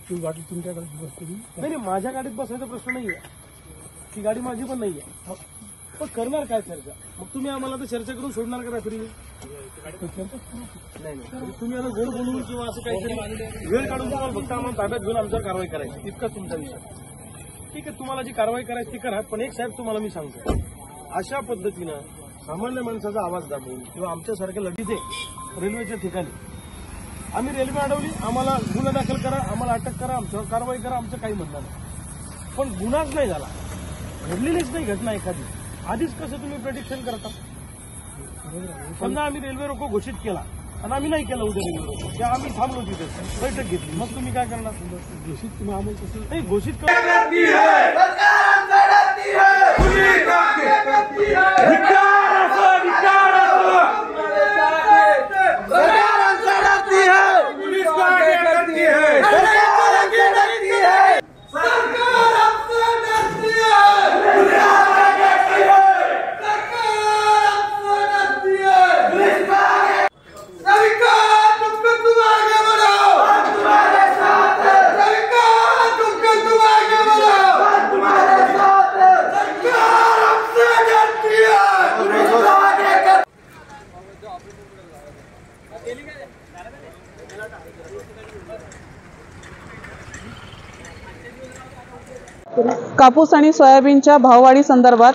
ती गाडी तुमच्या गाडीत बसते नाही, माझ्या गाडीत बसायचा प्रश्न नाहीये, ती गाडी माझी पण नाहीये. पण करणार काय चर्चा? मग तुम्ही आम्हाला तर चर्चा करून सोडणार का रात्री? नाही, तुम्ही आता गोड बोलून किंवा असं काहीतरी वेळ काढून तुम्हाला फक्त आम्हाला ताब्यात घेऊन आमच्यावर कारवाई करायची, इतकाच तुमचा विषय. ठीक आहे, तुम्हाला जी कारवाई करायची ती करा, पण एक साहेब तुम्हाला मी सांगतो, अशा पद्धतीनं सामान्य माणसाचा आवाज दाबून किंवा आमच्यासारख्या लढीचे रेल्वेच्या ठिकाणी आम्ही रेल्वे अडवली, आम्हाला गुन्हा दाखल करा, आम्हाला अटक करा, आमच्यावर कारवाई करा, आमचं काही म्हणणं नाही. पण गुन्हाच नाही झाला, घडलेलीच नाही घटना एखादी, आधीच कसं तुम्ही प्रेडिक्शन करता? समजा आम्ही रेल्वे रोको घोषित केला आणि आम्ही नाही केला उद्या रेल्वे रोको, त्या आम्ही थांबलो तिथे, बैठक घेतली, मग तुम्ही काय करणार? घोषित तुम्ही आम्हाला कसं नाही घोषित कापूस आणि सोयाबीनच्या भाववाढी संदर्भात,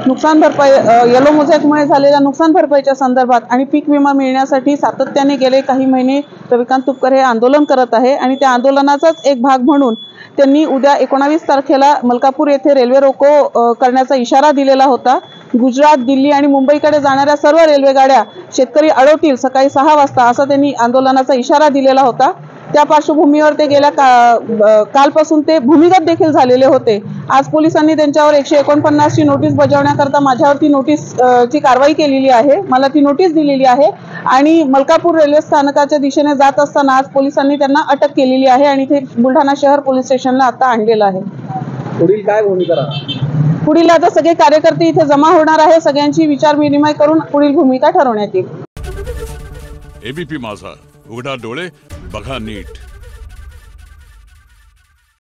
नुकसान भरपाई, येलो मोझॅकमुळे झालेल्या नुकसान भरपाईच्या संदर्भात आणि पीक विमा मिळण्यासाठी सातत्याने गेले काही महिने रविकांत तुपकर हे आंदोलन करत आहे. आणि त्या आंदोलनाचाच एक भाग म्हणून त्यांनी उद्या 19 तारखेला मलकापूर येथे रेल्वे रोको करण्याचा इशारा दिलेला होता. गुजरात, दिल्ली आणि मुंबईकडे जाणाऱ्या सर्व रेल्वे गाड्या शेतकरी अडवतील सकाळी 6 वाजता असा त्यांनी आंदोलनाचा इशारा दिलेला होता. त्या पार्श्वभूमीवर ते गेल्या कालपासून ते भूमिगत देखील झालेले होते. आज पोलिसांनी त्यांच्यावर 149 ची नोटीस बजावण्याकरता माझ्यावरती ची कारवाई केलेली आहे, मला ती नोटीस दिलेली आहे. आणि मलकापूर रेल्वे स्थानकाच्या दिशेने जात असताना आज पोलिसांनी त्यांना अटक केलेली आहे आणि ते बुलढाणा शहर पोलीस स्टेशनला आता आणलेलं आहे. पुढील काय भूमिका राहणार? पुढील आता सगळे कार्यकर्ते इथे जमा होणार आहे, सगळ्यांची विचार विनिमय करून पुढील भूमिका ठरवण्यात येईल. एबीपी माझा, उघडा डोळे बघा नीट.